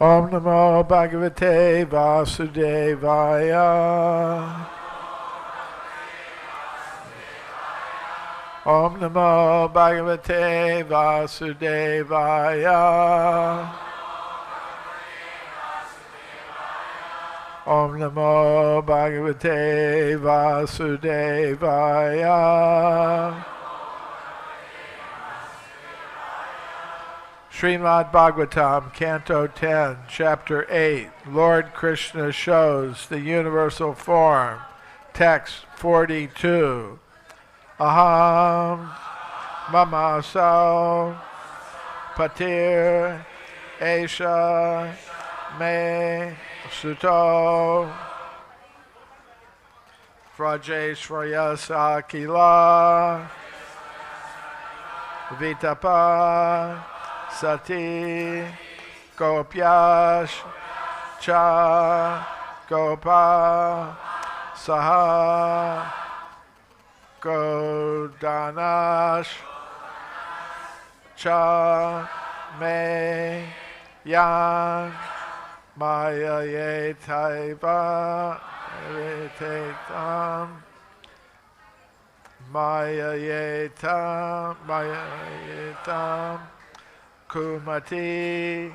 Om Namo Bhagavate Vasudevaya. Om Namo Bhagavate Vasudevaya. Om Namo Bhagavate Vasudevaya. Srimad Bhagavatam, Canto 10, Chapter 8, Lord Krishna shows the universal form. Text 42. Aham Mamasa Patir Esha Me Suto Vrajeshvarya Kila Vitapa Sati Gopyash Cha Gopa Saha Godanash Cha Me Yan Maya Ye Taiva Tetam Maya Ye Tam Kumati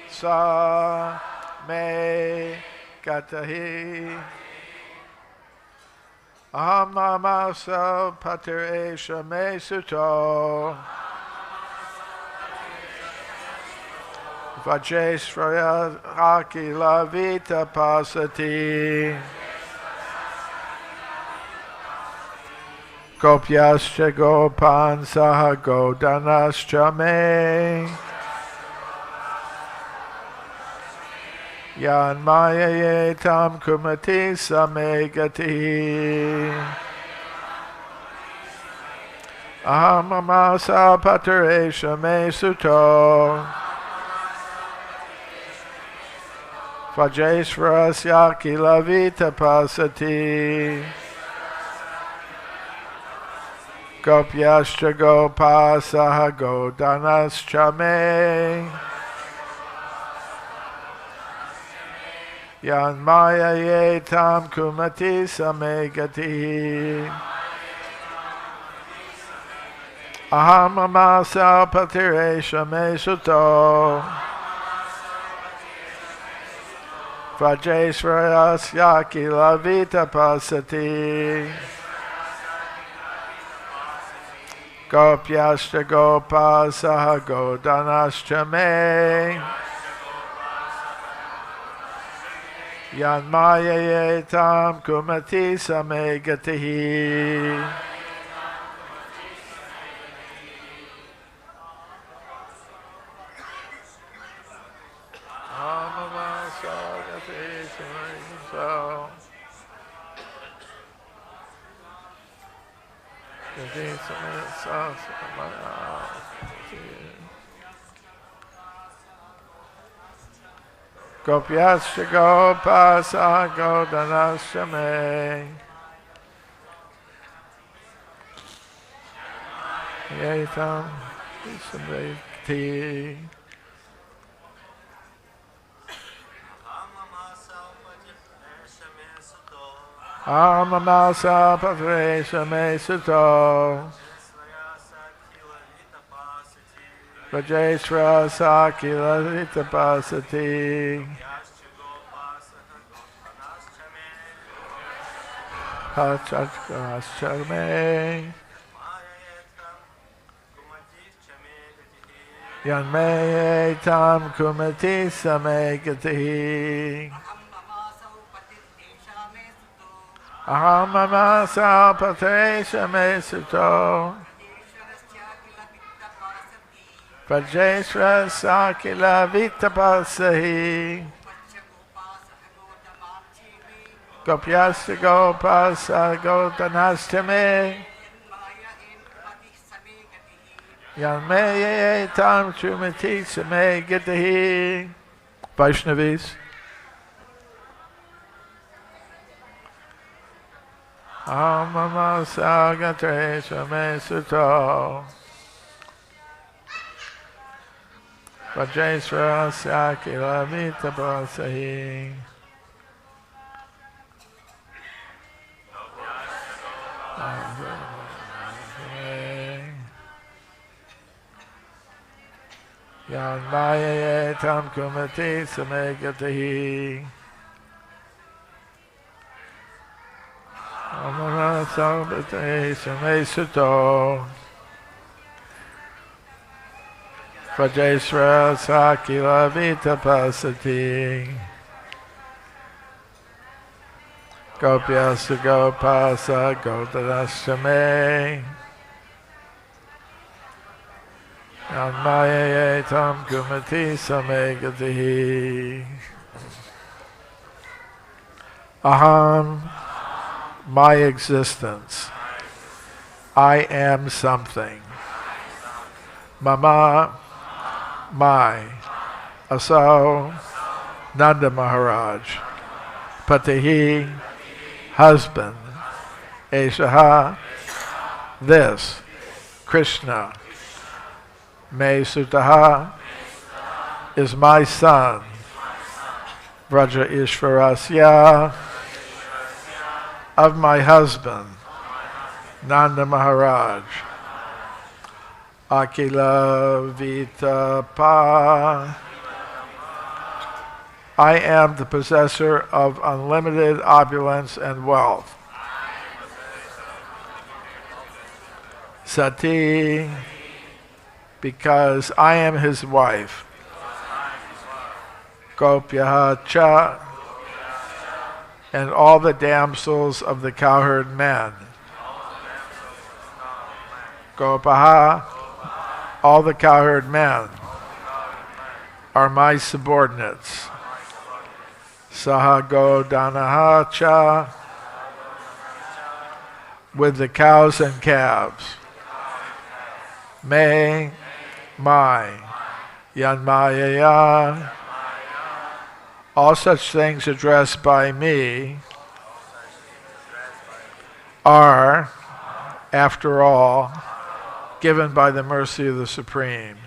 Sa Me Gatahi Ahamamasa Pater Esha Me Suto Vajeshraya Akila Vita Pasati Gopyascha Gopan Saha Godanascha Me Yan Maya Ye Tam Kumati Same Gati Ahamamasa Pateresha Me Suto Vajeshrasya Kilavita Pasati Gopyascha Gopa Saha Godanascha Me Yan Maya Ye Tam Kumati Same Gati Ahamamasa Patiresha Me Suto Vajeshrasya Kilavita Pasati Gopyascha Gopa Saha Godanascha Me Yan Maya Ye Tam Kumati Same Gatihi Gopyascha Gopa Saha Godanascha Me Ye Tam Samveti Amamasa Patresha Me Suto Vajeshra Sakila Vitapasati Hachachka Me Yan Me Tam Kumati Same Gati Ahamamasa Patresha Me Suto Vajeshra Sakila Vitapasahi Gopyascha Gopa Saha Godanascha Me Yan Me Tam Kumati Same Gati Vaishnavis Amamasa Gatresha Me Suto Vajrasarakila Vitapasahi. Yanmaya tam kumati samegatahi. Amana sambate samesuto. Vajrasarakila Sakila Vitapasati. Gopyasa Gopasa Godanashame. Yanmaya tam kumati samegatihi. Aham, my existence. I am something. Mama, my. Aso, Nanda Maharaj. Patihi, husband. Eshaha, this. Krishna. Me Sutaha is my son. Vraja Ishvarasya, of my husband, Nanda Maharaj. Akila Vitapa, I am the possessor of unlimited opulence and wealth. Sati, because I am his wife. Gopyaha cha, and all the damsels of the cowherd men. Gopaha, all the cowherd men are my subordinates. Sahago danaha cha, with the cows and calves. Me, my. Yanmaya, all such things addressed by me are, after all, given by the mercy of the Supreme.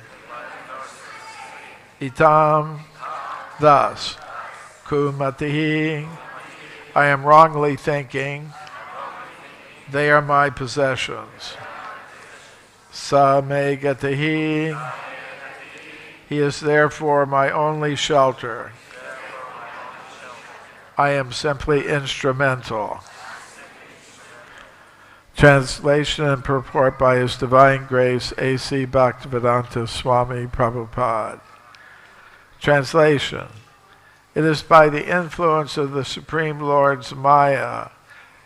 Itam, thus, kumatihi, I am wrongly thinking, they are my possessions. Samegatahi, he is therefore my only shelter. I am simply instrumental. Translation and purport by His Divine Grace A.C. Bhaktivedanta Swami Prabhupada. Translation. It is by the influence of the Supreme Lord's Maya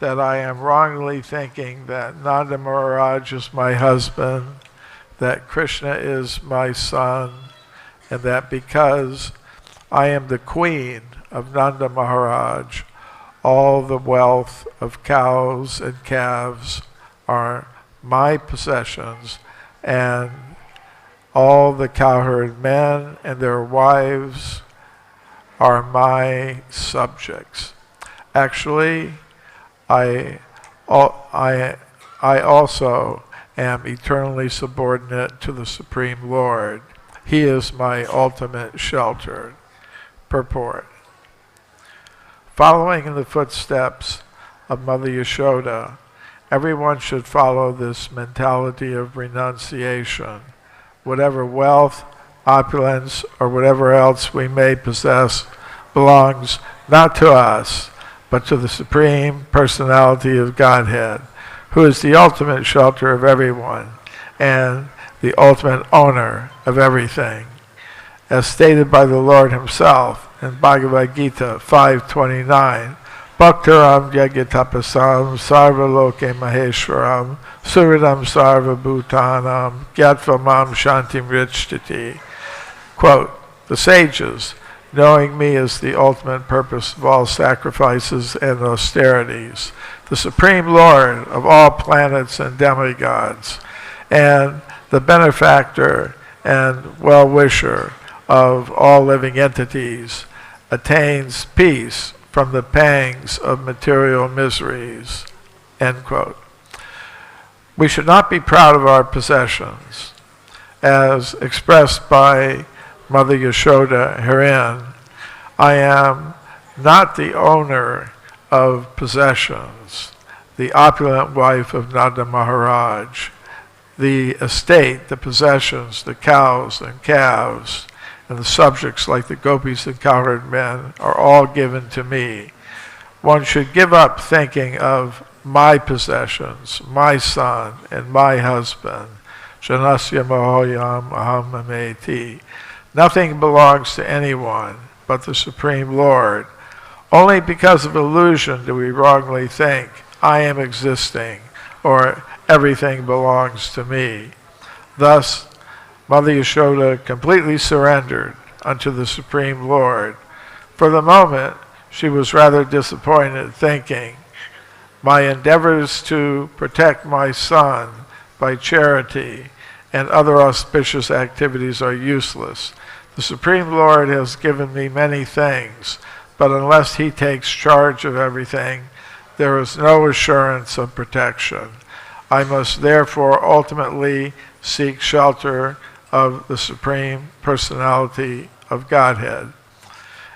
that I am wrongly thinking that Nanda Maharaj is my husband, that Krishna is my son, and that because I am the queen of Nanda Maharaj, all the wealth of cows and calves are my possessions, and all the cowherd men and their wives are my subjects. Actually, I also am eternally subordinate to the Supreme Lord. He is my ultimate shelter. Purport. Following in the footsteps of Mother Yashoda, everyone should follow this mentality of renunciation. Whatever wealth, opulence, or whatever else we may possess belongs not to us, but to the Supreme Personality of Godhead, who is the ultimate shelter of everyone and the ultimate owner of everything. As stated by the Lord Himself in Bhagavad Gita 5:29, Bhaktaram Yagyatapasam Sarvaloke Maheshwaram Suridam Sarva Bhutanam Gyatvamam Shantim Richtiti. Quote, the sages, knowing me as the ultimate purpose of all sacrifices and austerities, the Supreme Lord of all planets and demigods, and the benefactor and well-wisher of all living entities, attains peace from the pangs of material miseries. End quote. We should not be proud of our possessions, as expressed by Mother Yashoda herein, I am not the owner of possessions, the opulent wife of Nanda Maharaj. The estate, the possessions, the cows and calves, and the subjects like the gopis and cowherd men are all given to me. One should give up thinking of my possessions, my son, and my husband. Janasya Mahoyam Aham Mameti. Nothing belongs to anyone but the Supreme Lord. Only because of illusion do we wrongly think, I am existing, or everything belongs to me. Thus, Mother Yashoda completely surrendered unto the Supreme Lord. For the moment, she was rather disappointed, thinking, my endeavors to protect my son by charity and other auspicious activities are useless. The Supreme Lord has given me many things, but unless he takes charge of everything, there is no assurance of protection. I must therefore ultimately seek shelter of the Supreme Personality of Godhead.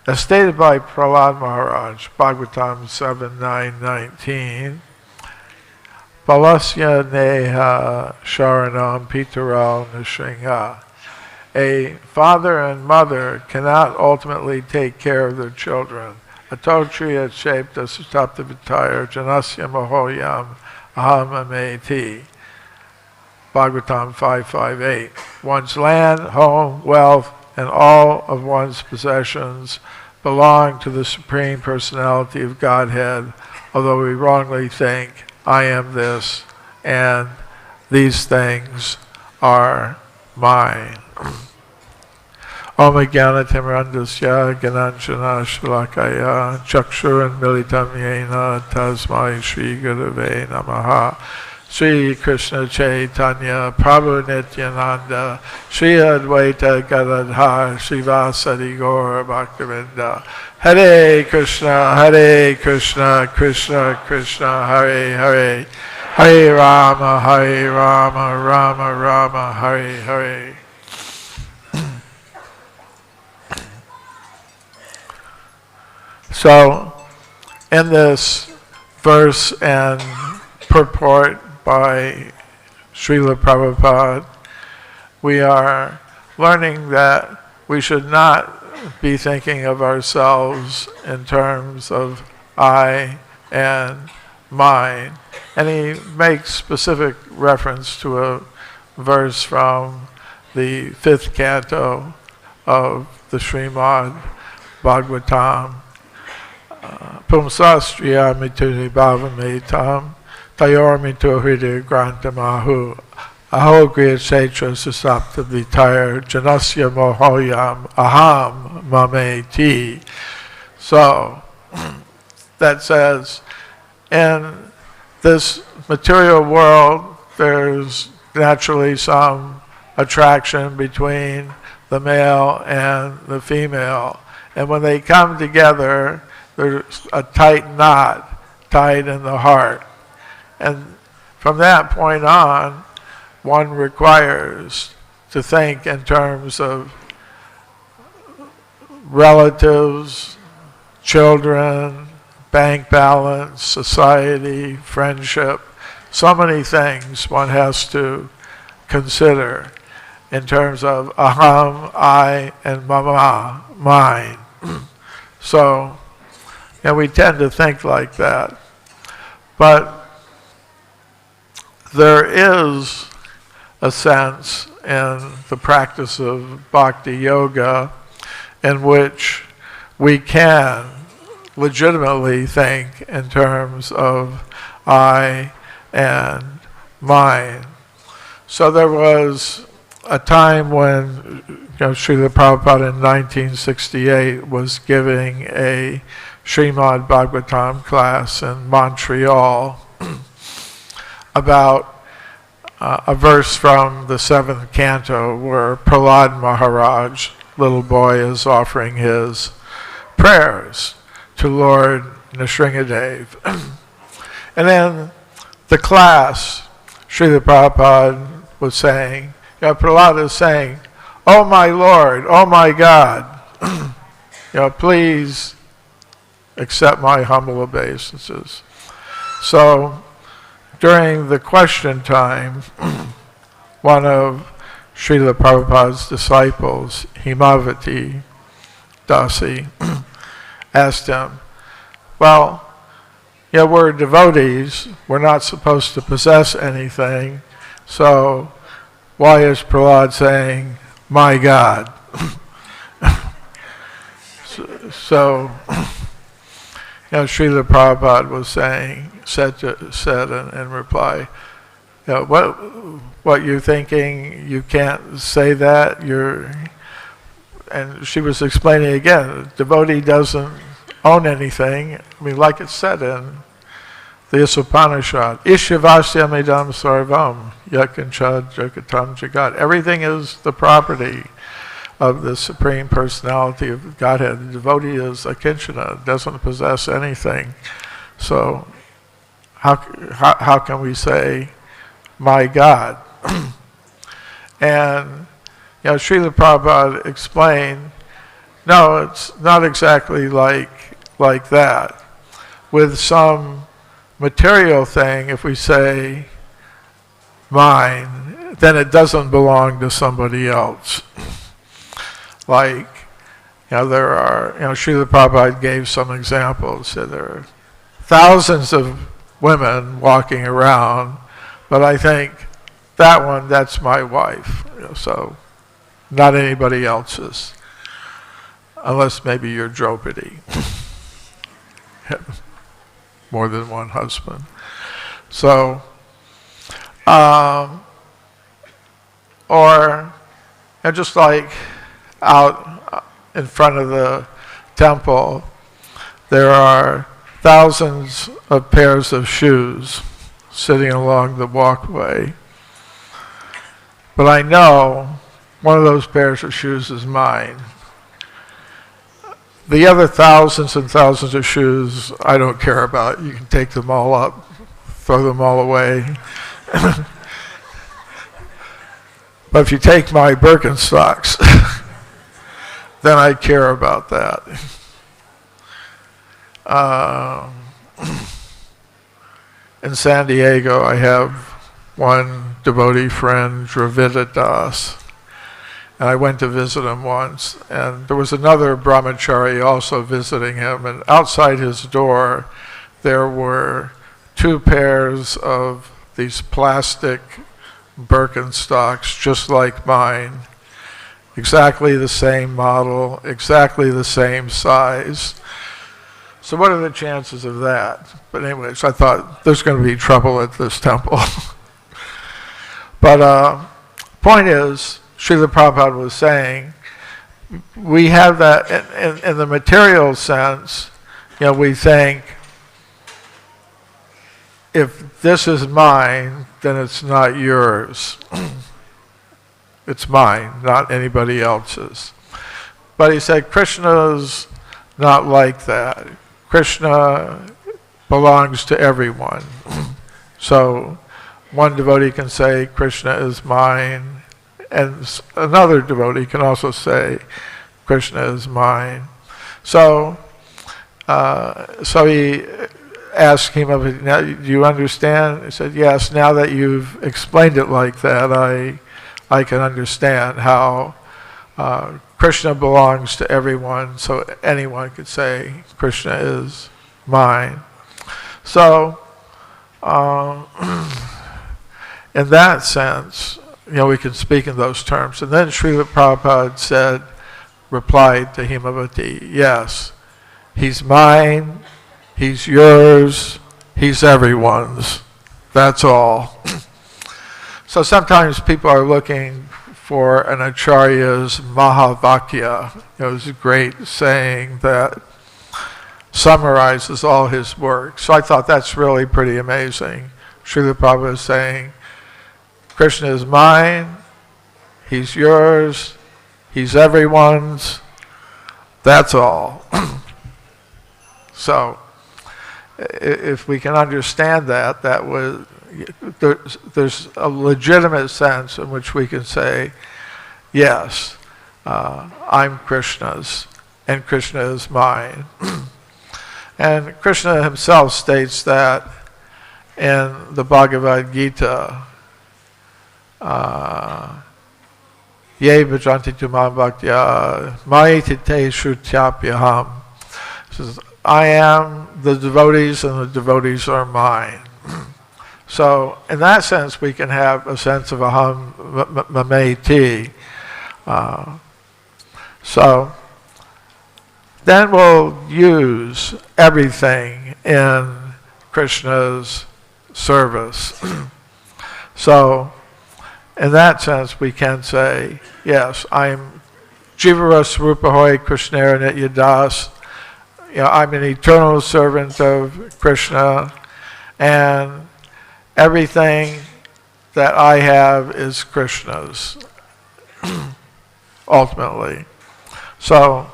As stated by Prahlad Maharaj, Bhagavatam 7.9.19, Balasya Neha Sharanam Pitaral Nishringa. A father and mother cannot ultimately take care of their children. Atotriya Shepta Sutapta Vitaya Janasya Mahoyam Aham Ameti. Bhagavatam 5.5.8. One's land, home, wealth, and all of one's possessions belong to the Supreme Personality of Godhead, although we wrongly think, I am this, and these things are mine. Om Jnana Timirandasya Gananjana Shalakaya Chakshuran Militam Yena Tasmai Shri Gurave Namaha. Sri Krishna Chaitanya Prabhu Nityananda Sri Advaita Gadadhar Srivasadi Gaur Bhaktivinoda. Hare Krishna Krishna Krishna Hare Hare, Hare Rama Rama Rama Hare Hare. So, in this verse and purport by Srila Prabhupada, we are learning that we should not be thinking of ourselves in terms of I and mine. And he makes specific reference to a verse from the 5th canto of the Srimad Bhagavatam. Pumsastriya mituri bhavametam tayor mito hridaya grantamahu ahogriya setra susapta vitaya janasya mohoyam aham mameti. So, that says, in this material world, there's naturally some attraction between the male and the female. And when they come together, there's a tight knot tied in the heart. And from that point on, one requires to think in terms of relatives, children, bank balance, society, friendship. So many things one has to consider in terms of aham, I, and mama, mine. So, and we tend to think like that. But there is a sense in the practice of bhakti yoga in which we can legitimately think in terms of I and mine. So there was a time when Srila Prabhupada in 1968 was giving a Srimad Bhagavatam class in Montreal about a verse from the 7th canto where Prahlad Maharaj, little boy, is offering his prayers to Lord Nrsingadev. And then the class, Srila Prabhupada was saying, Prahlad is saying, "Oh my Lord, oh my God, please accept my humble obeisances." So during the question time, one of Srila Prabhupada's disciples, Himavati Dasi, asked him, "Well, we're devotees, we're not supposed to possess anything, so why is Prahlad saying, 'My God'?" So Srila Prabhupada was said in reply, what you're thinking, you can't say that. And she was explaining again, the devotee doesn't own anything. I mean, like it's said in the Upanishad, Ishavasyam idam sarvam yakanchad jagatam jagat. Everything is the property of the Supreme Personality of Godhead. The devotee is akinchana, doesn't possess anything. So how can we say, "My God"? And Srila Prabhupada explained, no, it's not exactly like that. With some material thing, if we say mine, then it doesn't belong to somebody else. Like, there are, Srila Prabhupada gave some examples. So there are thousands of women walking around, but I think that one, that's my wife. So not anybody else's, unless maybe you're Draupadi. More than one husband. So, or just like out in front of the temple, there are thousands of pairs of shoes sitting along the walkway. But I know one of those pairs of shoes is mine. The other thousands and thousands of shoes, I don't care about. You can take them all up, throw them all away. But if you take my Birkenstocks, then I care about that. In San Diego, I have one devotee friend, Dravida Das, and I went to visit him once, and there was another brahmachari also visiting him, and outside his door there were 2 pairs of these plastic Birkenstocks just like mine, exactly the same model, exactly the same size. So what are the chances of that? But anyways, I thought there's going to be trouble at this temple. But point is, Srila Prabhupada was saying, we have that in the material sense. We think, if this is mine, then it's not yours. It's mine, not anybody else's. But he said Krishna's not like that. Krishna belongs to everyone. So one devotee can say Krishna is mine, and another devotee can also say Krishna is mine. So he asked him, "Now, do you understand?" He said, "Yes, now that you've explained it like that, I can understand how Krishna belongs to everyone, so anyone could say Krishna is mine." So in that sense, we can speak in those terms. And then Srila Prabhupada replied to Himavati, "Yes, he's mine, he's yours, he's everyone's. That's all." So sometimes people are looking for an acharya's Mahavakya, his great saying that summarizes all his work. So I thought that's really pretty amazing. Srila Prabhupada is saying, Krishna is mine, he's yours, he's everyone's, that's all. So if we can understand that, there's a legitimate sense in which we can say, yes, I'm Krishna's, and Krishna is mine. And Krishna himself states that in the Bhagavad Gita, Ye bhajanti tu mam bhaktya, maiti te shrutyapyaham. Says, I am the devotees and the devotees are mine. So in that sense we can have a sense of aham mameti. So then we'll use everything in Krishna's service. So in that sense we can say, yes, I'm Jivaras Rupahoy Krishnera Nityadas. I'm an eternal servant of Krishna, and everything that I have is Krishna's, ultimately. So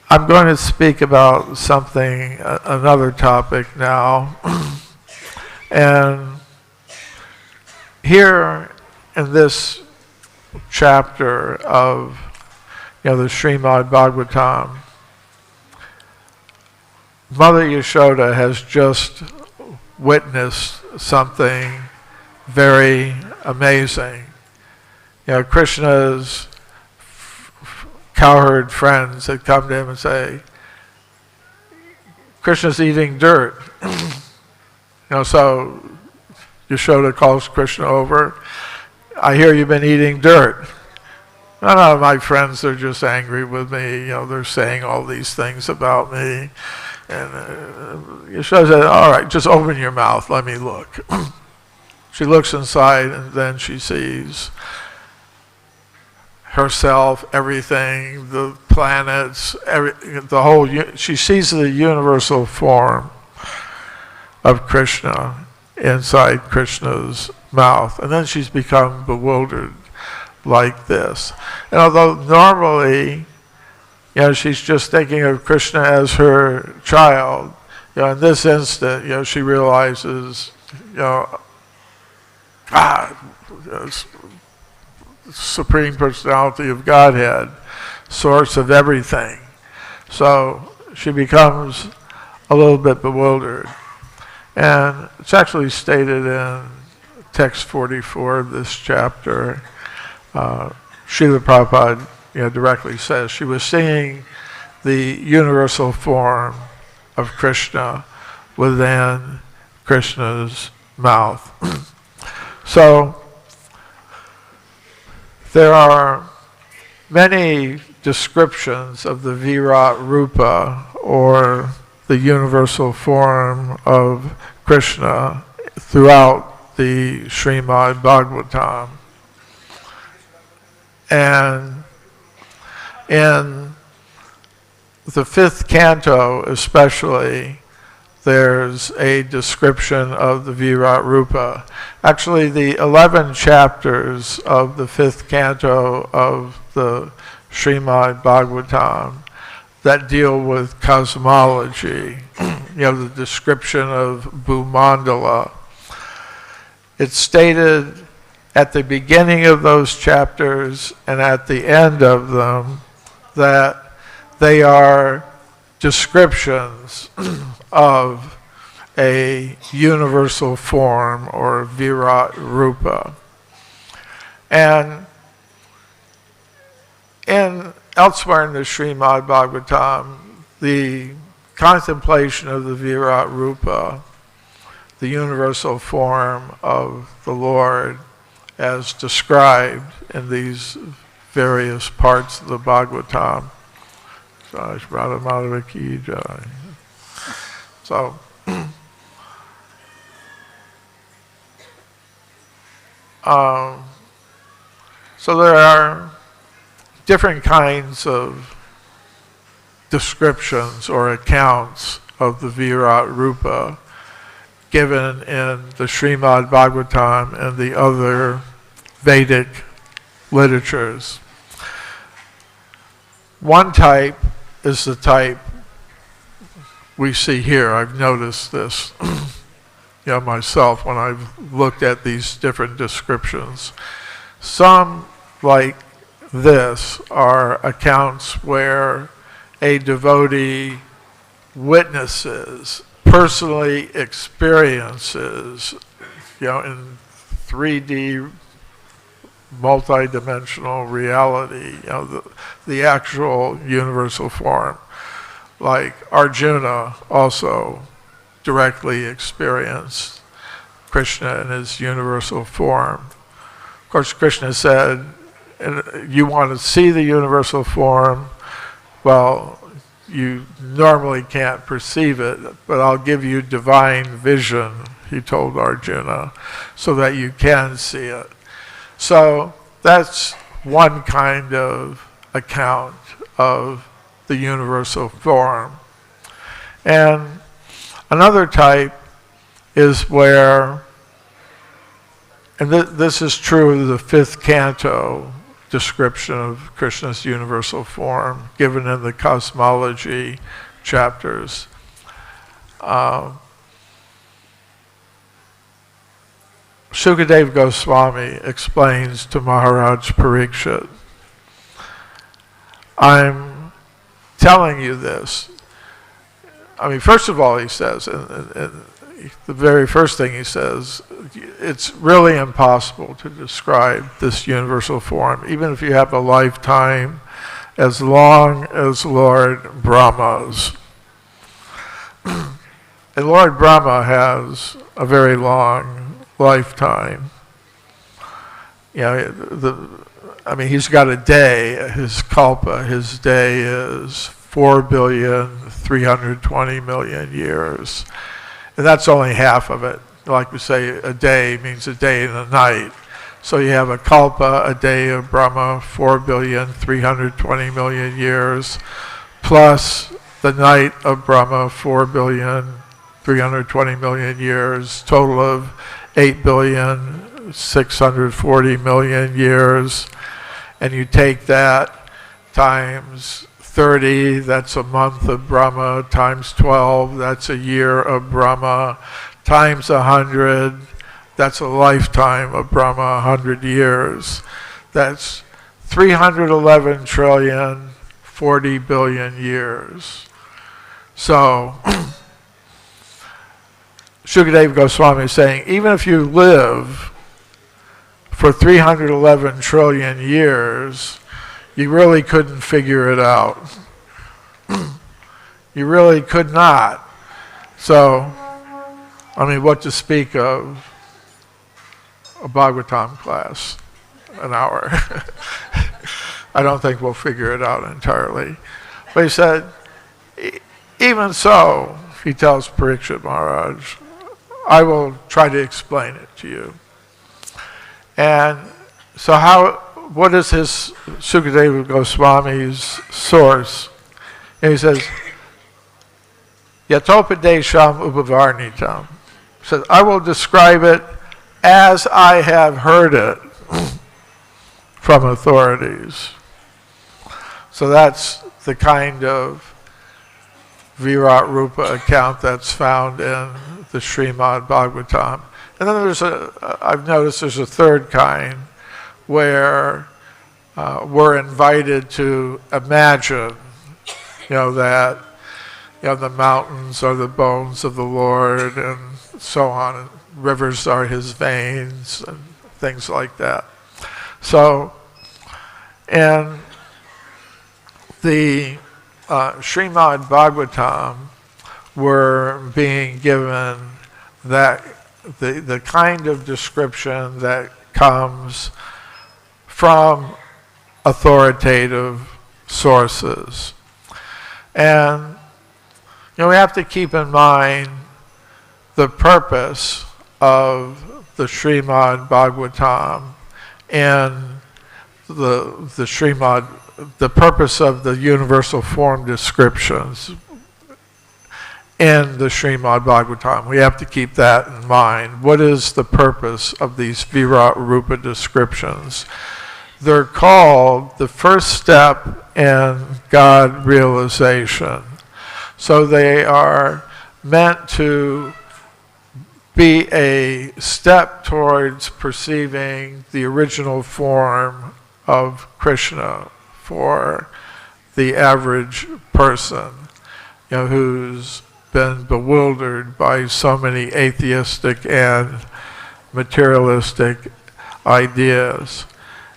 I'm going to speak about something, another topic now. And here in this chapter of the Srimad Bhagavatam, Mother Yashoda has just witnessed something very amazing. Krishna's cowherd friends had come to him and say, Krishna's eating dirt. So Yashoda calls Krishna over. I hear you've been eating dirt. No, my friends, they're just angry with me. They're saying all these things about me. And Yashoda said, all right, just open your mouth, let me look. She looks inside, and then she sees herself, everything, the planets, she sees the universal form of Krishna inside Krishna's mouth. And then she's become bewildered like this. And although normally, she's just thinking of Krishna as her child, in this instant, she realizes, God, Supreme Personality of Godhead, source of everything. So she becomes a little bit bewildered. And it's actually stated in text 44 of this chapter. Srila Prabhupada directly says she was seeing the universal form of Krishna within Krishna's mouth. So there are many descriptions of the Virat Rupa, or the universal form of Krishna, throughout the Srimad Bhagavatam. And in the 5th canto especially, there's a description of the Virat Rupa. Actually, the 11 chapters of the 5th canto of the Srimad Bhagavatam that deal with cosmology, the description of Bhumandala. It's stated at the beginning of those chapters and at the end of them that they are descriptions of a universal form, or Virat Rupa. And elsewhere in the Srimad Bhagavatam, the contemplation of the Virat Rupa, the universal form of the Lord, as described in these various parts of the Bhagavatam. So there are different kinds of descriptions or accounts of the Virat Rupa given in the Srimad Bhagavatam and the other Vedic literatures. One type is the type we see here. I've noticed this myself when I've looked at these different descriptions. Some, like this, are accounts where a devotee witnesses, personally experiences, in 3D multi-dimensional reality, the actual universal form. Like Arjuna also directly experienced Krishna in his universal form. Of course, Krishna said, you want to see the universal form, well, you normally can't perceive it, but I'll give you divine vision, he told Arjuna, so that you can see it. So that's one kind of account of the universal form. And another type is where, and this is true of the 5th canto description of Krishna's universal form given in the cosmology chapters. Sukadeva Goswami explains to Maharaj Parikshit, I'm telling you this. I mean, first of all, he says, and the very first thing he says, it's really impossible to describe this universal form, even if you have a lifetime as long as Lord Brahma's. And Lord Brahma has a very long lifetime. He's got a day, his kalpa, his day is 4,320,000,000 years. And that's only half of it. Like we say, a day means a day and a night. So you have a kalpa, a day of Brahma, 4,320,000,000 years, plus the night of Brahma, 4,320,000,000 years, total of 8,640,000,000 years. And you take that times 30, that's a month of Brahma, times 12, that's a year of Brahma, times 100, that's a lifetime of Brahma, 100 years. That's 311,040,000,000,000 years. So, Sukadeva Goswami is saying, even if you live for 311 trillion years, you really couldn't figure it out. You really could not. So, what to speak of a Bhagavatam class, an hour. I don't think we'll figure it out entirely. But he said, even so, he tells Parikshit Maharaj, I will try to explain it to you. And so what is his Sukadeva Goswami's source? And he says, Yatopadesham upavarnitam. He says, I will describe it as I have heard it from authorities. So that's the kind of Virat Rupa account that's found in the Srimad Bhagavatam. And then I've noticed there's a third kind where we're invited to imagine, that, the mountains are the bones of the Lord and so on, and rivers are his veins and things like that. So, in the Srimad Bhagavatam, we're being given that the kind of description that comes from authoritative sources. And we have to keep in mind the purpose of the Srimad Bhagavatam and the Srimad, the purpose of the universal form descriptions in the Srimad Bhagavatam. We have to keep that in mind. What is the purpose of these Virat Rupa descriptions? They're called the first step in God realization. So they are meant to be a step towards perceiving the original form of Krishna for the average person, who's been bewildered by so many atheistic and materialistic ideas.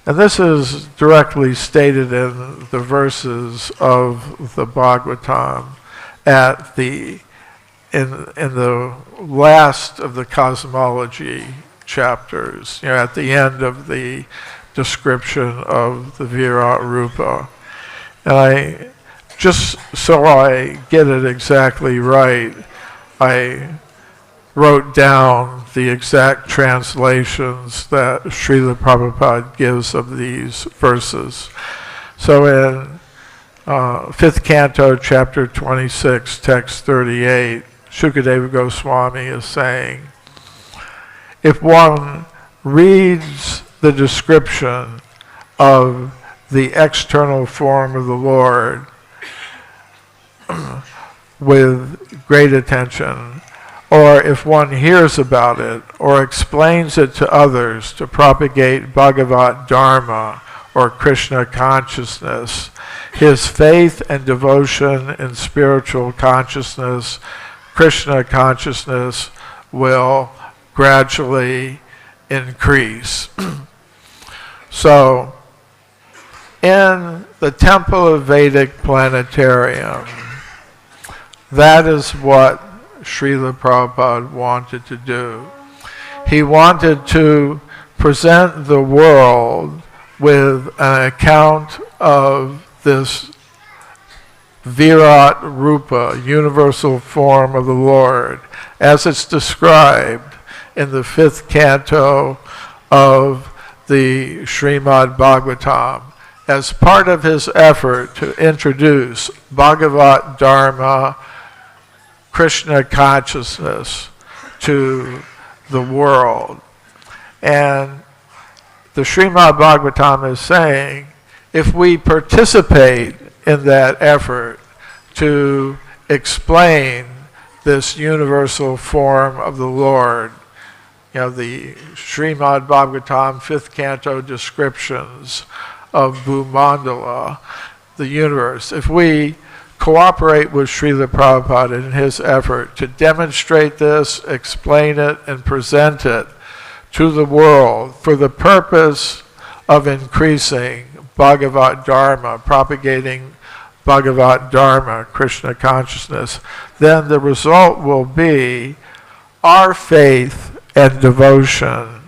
And this is directly stated in the verses of the Bhagavatam in the last of the cosmology chapters, at the end of the description of the Virat Rupa. And just so I get it exactly right, I wrote down the exact translations that Srila Prabhupada gives of these verses. So in 5th Canto, chapter 26, text 38, Shukadeva Goswami is saying, if one reads the description of the external form of the Lord with great attention, or if one hears about it or explains it to others to propagate Bhagavat Dharma or Krishna consciousness, his faith and devotion in spiritual consciousness, Krishna consciousness, will gradually increase. So, in the Temple of Vedic Planetarium, that is what Srila Prabhupada wanted to do. He wanted to present the world with an account of this Virat Rupa, universal form of the Lord, as it's described in the 5th canto of the Srimad Bhagavatam, as part of his effort to introduce Bhagavat Dharma, Krishna consciousness to the world. And the Srimad Bhagavatam is saying, if we participate in that effort to explain this universal form of the Lord, the Srimad Bhagavatam 5th canto descriptions of Bhumandala, the universe, if we cooperate with Srila Prabhupada in his effort to demonstrate this, explain it, and present it to the world for the purpose of increasing Bhagavat Dharma, propagating Bhagavat Dharma, Krishna consciousness, then the result will be our faith and devotion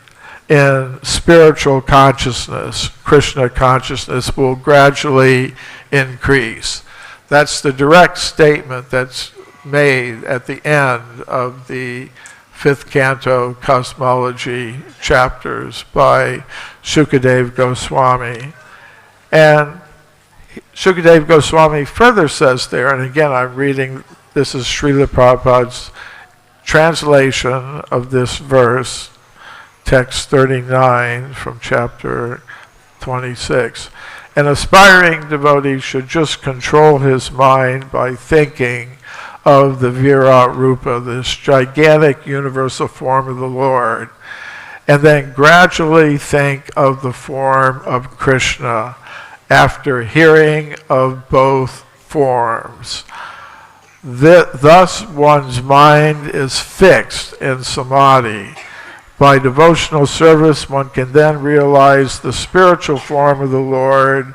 in spiritual consciousness, Krishna consciousness, will gradually increase. That's the direct statement that's made at the end of the 5th canto cosmology chapters by Shukadeva Goswami. And Shukadeva Goswami further says there, and again I'm reading, this is Srila Prabhupada's translation of this verse, text 39 from chapter 26. An aspiring devotee should just control his mind by thinking of the Virat Rupa, this gigantic universal form of the Lord, and then gradually think of the form of Krishna after hearing of both forms. Thus one's mind is fixed in samadhi. By devotional service, one can then realize the spiritual form of the Lord,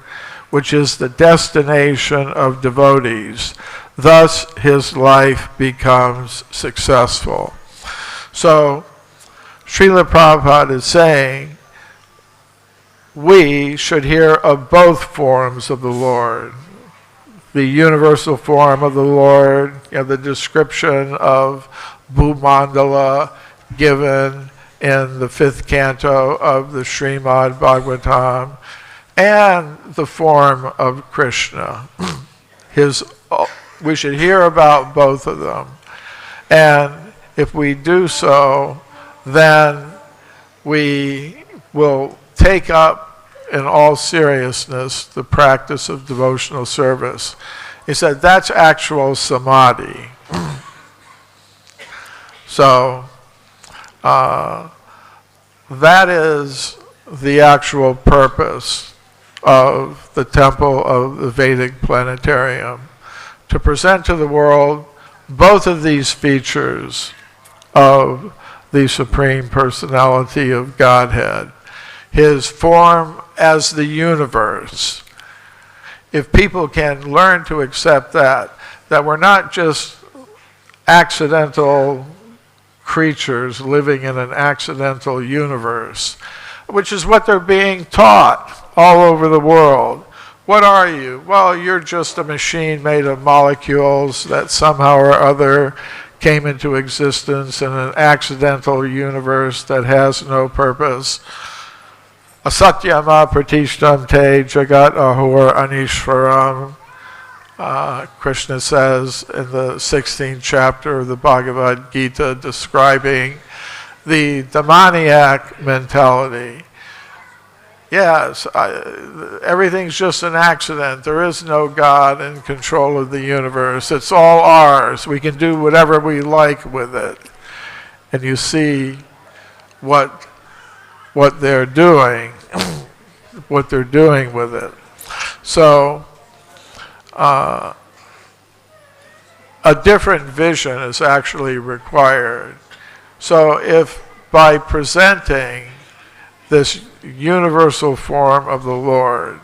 which is the destination of devotees. Thus, his life becomes successful. So, Srila Prabhupada is saying, we should hear of both forms of the Lord. The universal form of the Lord, the description of Bhumandala given in the 5th canto of the Srimad Bhagavatam, and the form of Krishna. We should hear about both of them. And if we do so, then we will take up in all seriousness the practice of devotional service. He said that's actual samadhi. So, That is the actual purpose of the temple of the Vedic planetarium, to present to the world both of these features of the Supreme Personality of Godhead. His form as the universe. If people can learn to accept that we're not just accidental creatures living in an accidental universe, which is what they're being taught all over the world. What are you? Well, you're just a machine made of molecules that somehow or other came into existence in an accidental universe that has no purpose. Asatyama pratishtam te jagat ahur anishvaram. Krishna says in the 16th chapter of the Bhagavad Gita, describing the demoniac mentality. Yes, everything's just an accident. There is no God in control of the universe. It's all ours. We can do whatever we like with it. And you see what they're doing, what they're doing with it. So, a different vision is actually required. So if by presenting this universal form of the Lord,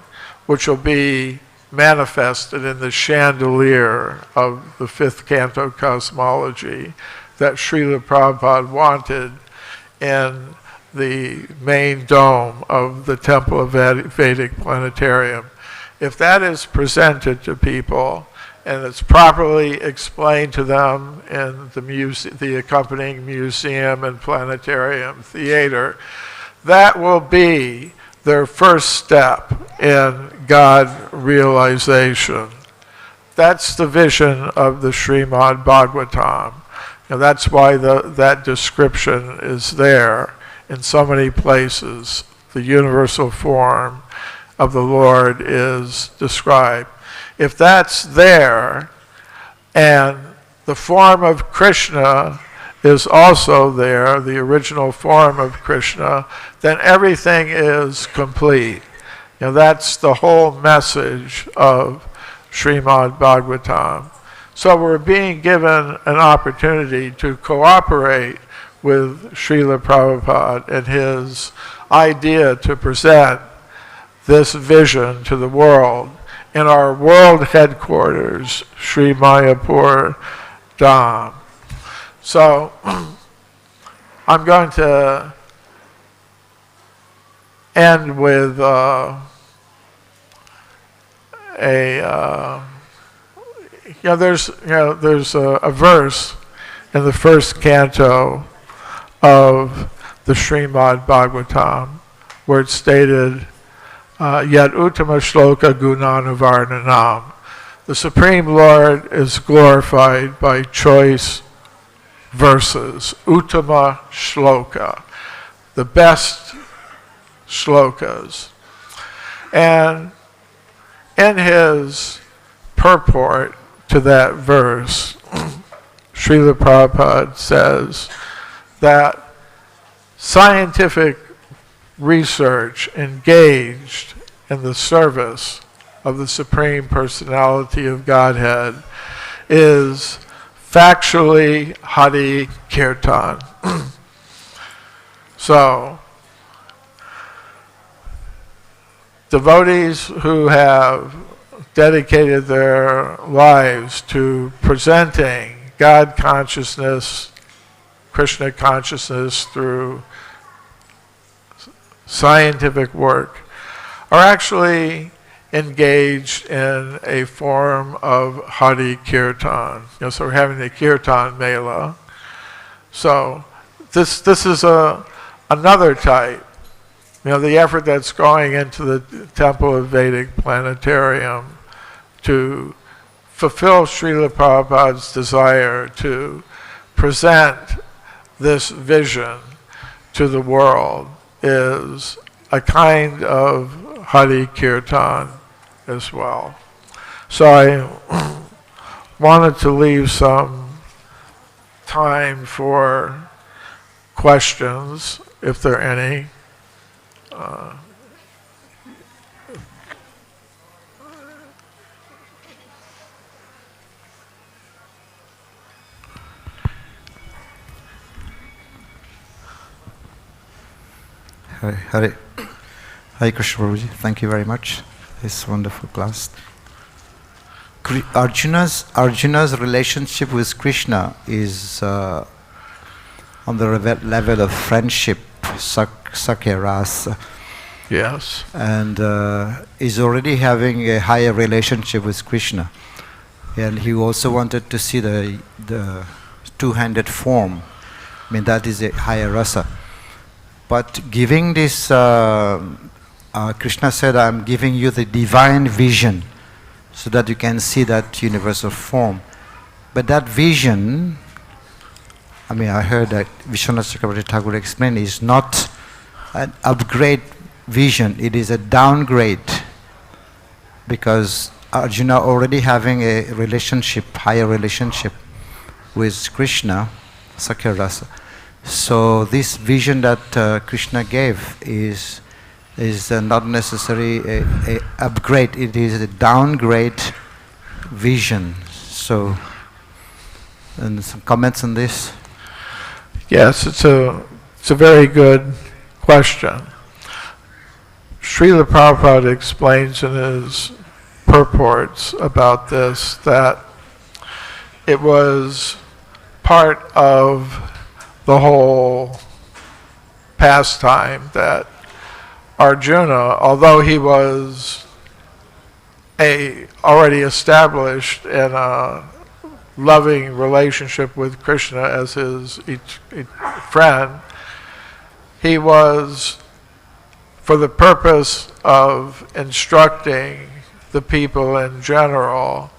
which will be manifested in the chandelier of the fifth canto cosmology that Srila Prabhupada wanted in the main dome of the Temple of Vedic Planetarium, if that is presented to people and it's properly explained to them in the accompanying museum and planetarium theater, that will be their first step in God realization. That's the vision of the Srimad Bhagavatam. And that's why that description is there in so many places. The universal form of the Lord is described. If that's there, and the form of Krishna is also there, the original form of Krishna, then everything is complete. You know, that's the whole message of Srimad Bhagavatam. So we're being given an opportunity to cooperate with Srila Prabhupada and his idea to present this vision to the world in our world headquarters, Sri Mayapur Dham. So I'm going to end with there's a verse in the first canto of the Srimad Bhagavatam where it's stated, Yat Uttama Shloka Gunanuvarnanam. The Supreme Lord is glorified by choice verses, Uttama Shloka, the best shlokas. And in his purport to that verse, Srila Prabhupada says that scientific research engaged in the service of the Supreme Personality of Godhead is factually Hari Kirtan. So, devotees who have dedicated their lives to presenting God consciousness, Krishna consciousness through scientific work are actually engaged in a form of Hari Kirtan. So we're having the Kirtan Mela. So this is another type. The effort that's going into the Temple of Vedic Planetarium to fulfill Srila Prabhupada's desire to present this vision to the world is a kind of Hari Kirtan as well. So I wanted to leave some time for questions, if there are any. Hare Krishna Prabhuji, thank you very much. This wonderful class. Arjuna's relationship with Krishna is on the level of friendship, Sakya Rasa. Yes. And is already having a higher relationship with Krishna. And he also wanted to see the two-handed form. I mean, that is a higher rasa. But giving this, Krishna said, I'm giving you the divine vision so that you can see that universal form. But that vision, I mean, I heard that Vishwanath Chakravarti Thakur explained, is not an upgrade vision, it is a downgrade. Because Arjuna already having a relationship, higher relationship with Krishna, Sakya Rasa. So this vision that Krishna gave is not necessarily a upgrade, it is a downgrade vision. So, and some comments on this? Yes, it's a very good question. Srila Prabhupada explains in his purports about this that it was part of the whole pastime that Arjuna, although he was already established in a loving relationship with Krishna as his friend, he was, for the purpose of instructing the people in general,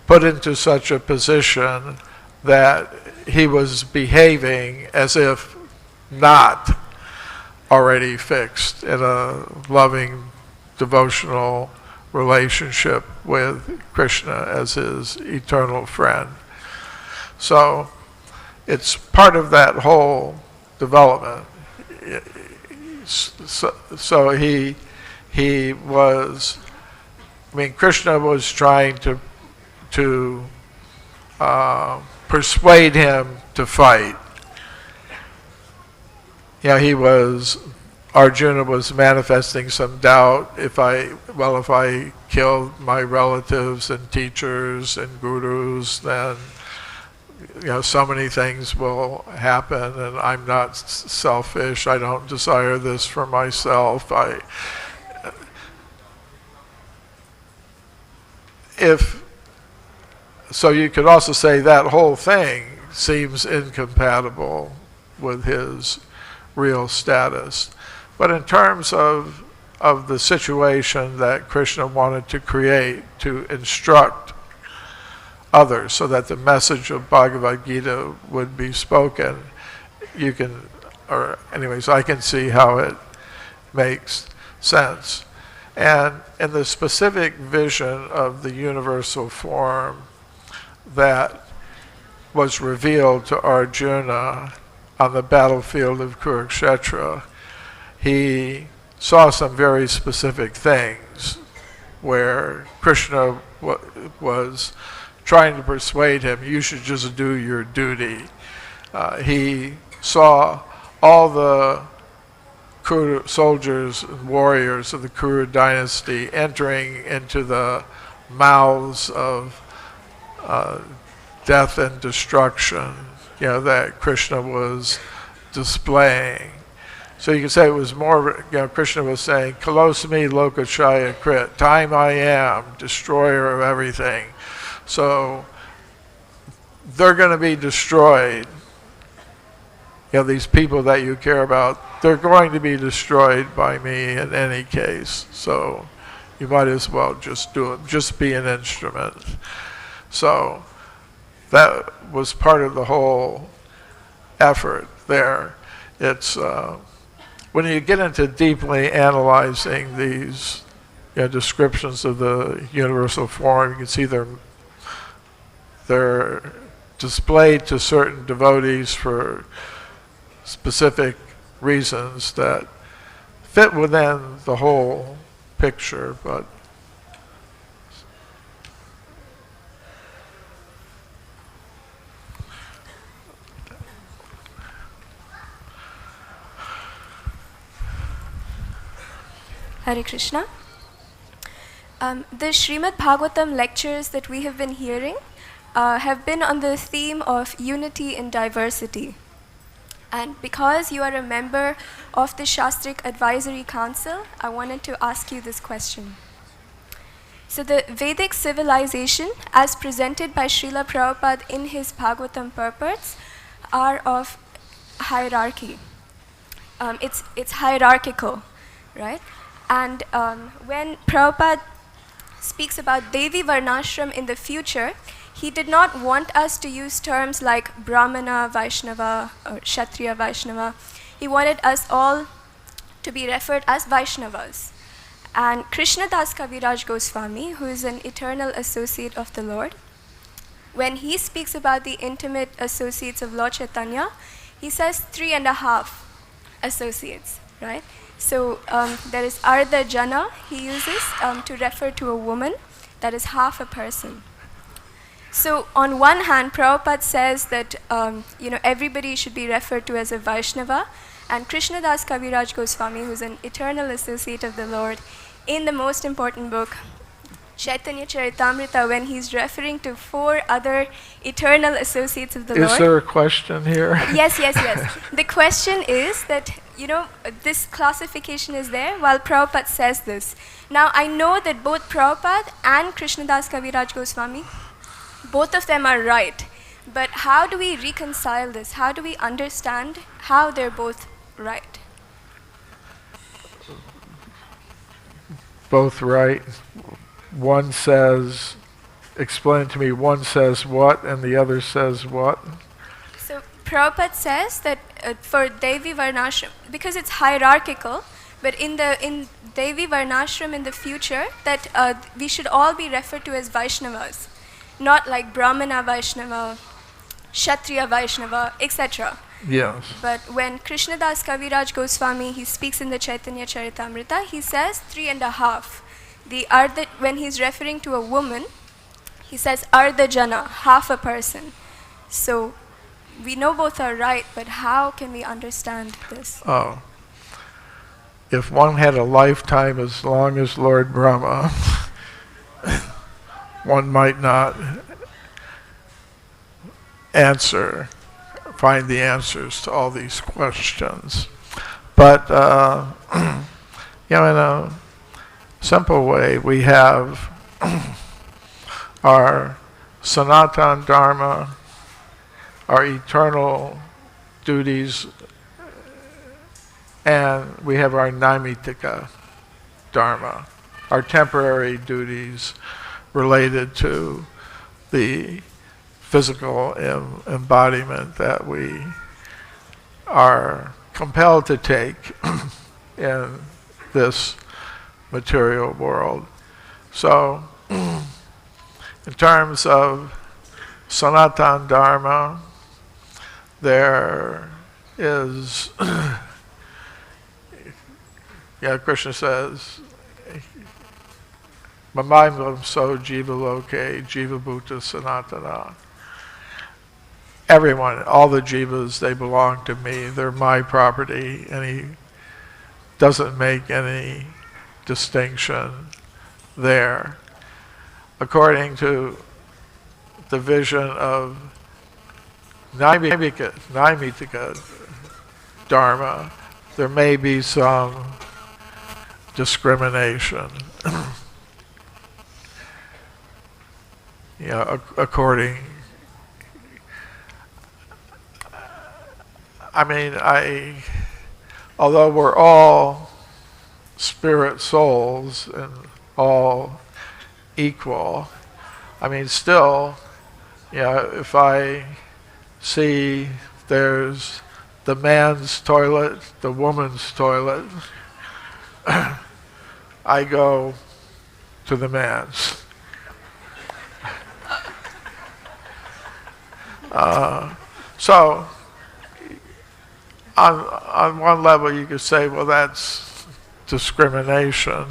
put into such a position that he was behaving as if not already fixed in a loving, devotional relationship with Krishna as his eternal friend. So it's part of that whole development. So he was, I mean, Krishna was trying to persuade him to fight. Arjuna was manifesting some doubt. If I kill my relatives and teachers and gurus, then so many things will happen, and I'm not selfish. I don't desire this for myself. So you could also say that whole thing seems incompatible with his real status. But in terms of the situation that Krishna wanted to create to instruct others so that the message of Bhagavad Gita would be spoken, I can see how it makes sense. And in the specific vision of the universal form that was revealed to Arjuna on the battlefield of Kurukshetra, he saw some very specific things where Krishna was trying to persuade him, you should just do your duty. He saw all the Kuru soldiers and warriors of the Kuru dynasty entering into the mouths of death and destruction, that Krishna was displaying. So you could say it was more, Krishna was saying, Kalosmi Lokachaya Krit, time I am, destroyer of everything. So they're going to be destroyed. These people that you care about, they're going to be destroyed by me in any case. So you might as well just do it, just be an instrument. So that was part of the whole effort there. It's when you get into deeply analyzing these descriptions of the universal form, you can see they're displayed to certain devotees for specific reasons that fit within the whole picture, but Hare Krishna. The Srimad Bhagavatam lectures that we have been hearing have been on the theme of unity in diversity. And because you are a member of the Shastric Advisory Council, I wanted to ask you this question. So the Vedic civilization, as presented by Srila Prabhupada in his Bhagavatam purports, are of hierarchy. It's hierarchical, right? And when Prabhupada speaks about Devi Varnashram in the future, he did not want us to use terms like Brahmana, Vaishnava, or Kshatriya, Vaishnava. He wanted us all to be referred as Vaishnavas. And Krishnadas Kaviraj Goswami, who is an eternal associate of the Lord, when he speaks about the intimate associates of Lord Chaitanya, he says 3.5 associates, right? So there is Ardha Jana he uses to refer to a woman, that is half a person. So on one hand, Prabhupada says that everybody should be referred to as a Vaishnava, and Krishnadas Kaviraj Goswami, who is an eternal associate of the Lord, in the most important book, Chaitanya Charitamrita, when he's referring to 4 other eternal associates of the Lord. Is there a question here? Yes. The question is that, this classification is there while Prabhupada says this. Now, I know that both Prabhupada and Krishnadas Kaviraj Goswami, both of them are right. But how do we reconcile this? How do we understand how they're both right? Both right. One says, explain to me, one says what and the other says what? So Prabhupada says that for Devi Varnashram, because it's hierarchical, but in Devi Varnashram in the future, that we should all be referred to as Vaishnavas, not like Brahmana Vaishnava, Kshatriya Vaishnava, etc. Yes. But when Krishnadas Kaviraj Goswami, he speaks in the Chaitanya Charitamrita, he says 3.5. When he's referring to a woman, he says Ardha Jana, half a person. So we know both are right, but how can we understand this? Oh. If one had a lifetime as long as Lord Brahma, one might not find the answers to all these questions. But, in a simple way, we have our Sanatana Dharma, our eternal duties, and we have our Naimittika Dharma, our temporary duties related to the physical embodiment that we are compelled to take in this material world. So, in terms of Sanatana Dharma, there is, Krishna says, Mamaimam so jiva loke, jiva bhuta sanatana. Everyone, all the jivas, they belong to me, they're my property, and he doesn't make any distinction there. According to the vision of Naimittika Dharma, there may be some discrimination. Although we're all spirit souls and all equal, still, if I see there's the man's toilet, the woman's toilet, I go to the man's. So, on one level you could say, well, that's discrimination,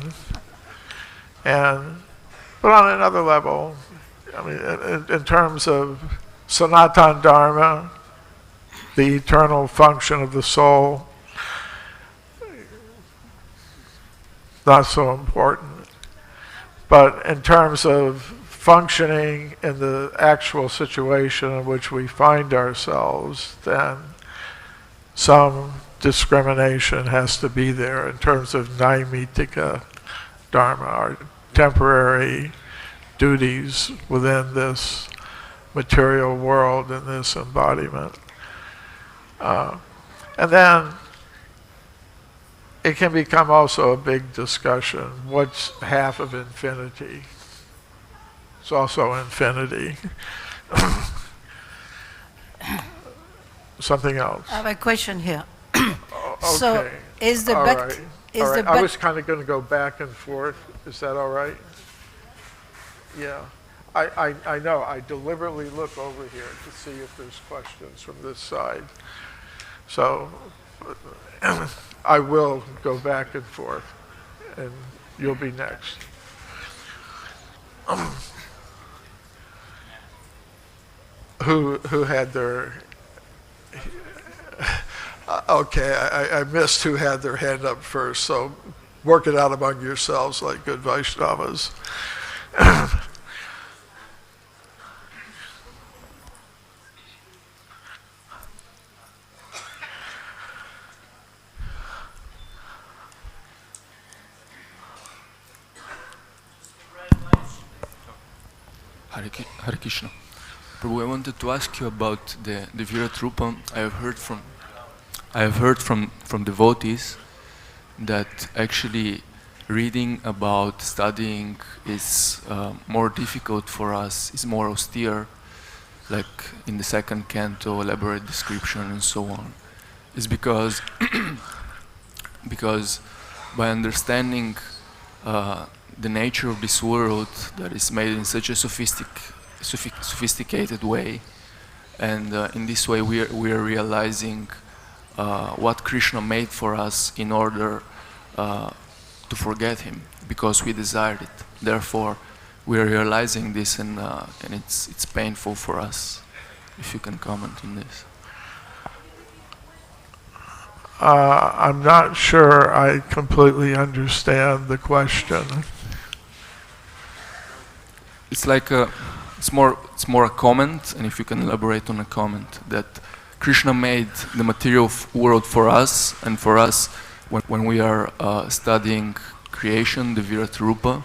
but on another level, I mean, in terms of Sanatana Dharma, the eternal function of the soul, not so important. But in terms of functioning in the actual situation in which we find ourselves, then some discrimination has to be there in terms of Naimittika Dharma, our temporary duties within this material world in this embodiment. And then it can become also a big discussion. What's half of infinity? It's also infinity. Something else. I have a question here. Okay. So, is the All back? right. Is All the right. I back? was kind of going to go back and forth. Is that all right? Yeah. I know. I deliberately look over here to see if there's questions from this side. So I will go back and forth, and you'll be next. Who had their... Okay, I missed who had their hand up first, so work it out among yourselves like good Vaishnavas. Hare Krishna. Prabhu, I wanted to ask you about the Virat Rupa. I have heard from devotees that actually reading about studying is more difficult for us, is more austere, like in the second canto, elaborate description and so on. Is because by understanding the nature of this world that is made in such a sophisticated way, and in this way we are realizing what Krishna made for us in order to forget him, because we desired it. Therefore, we are realizing this, and it's painful for us. If you can comment on this. I'm not sure I completely understand the question. It's like it's more a comment, and if you can elaborate on a comment, that Krishna made the material world for us, and for us, when we are studying creation, the Virat Rupa,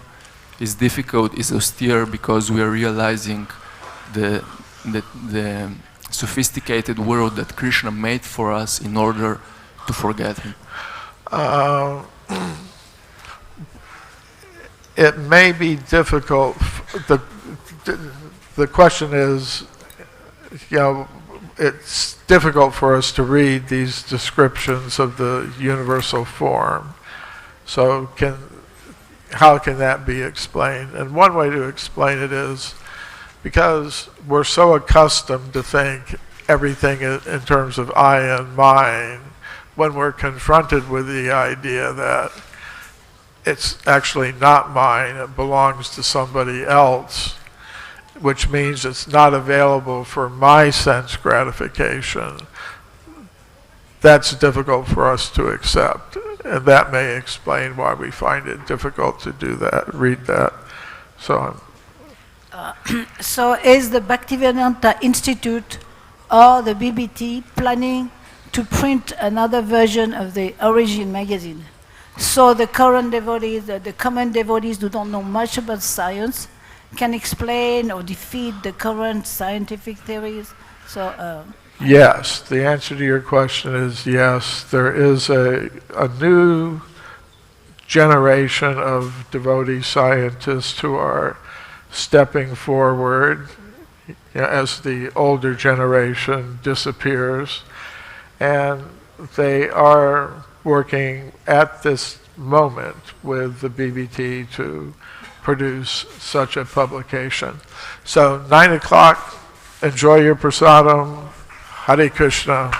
is difficult, is austere, because we are realizing the sophisticated world that Krishna made for us in order to forget him. It may be difficult. The question is, it's difficult for us to read these descriptions of the universal form. So how can that be explained? And one way to explain it is because we're so accustomed to think everything in terms of I and mine, when we're confronted with the idea that it's actually not mine, it belongs to somebody else, which means it's not available for my sense gratification, that's difficult for us to accept. And that may explain why we find it difficult to do that, read that. So is the Bhaktivedanta Institute or the BBT planning to print another version of the Origin magazine? So the current devotees, the common devotees who don't know much about science, can explain or defeat the current scientific theories. So yes, the answer to your question is yes. There is a new generation of devotee scientists who are stepping forward as the older generation disappears, and they are working at this moment with the BBT to produce such a publication. So 9 o'clock, enjoy your prasadam. Hare Krishna.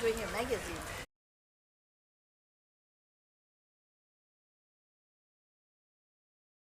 doing a magazine.